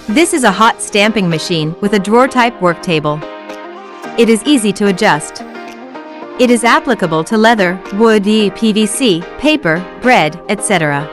This is a hot stamping machine with a drawer-type work table. It is easy to adjust. It is applicable to leather, wood, PVC, paper, bread, etc.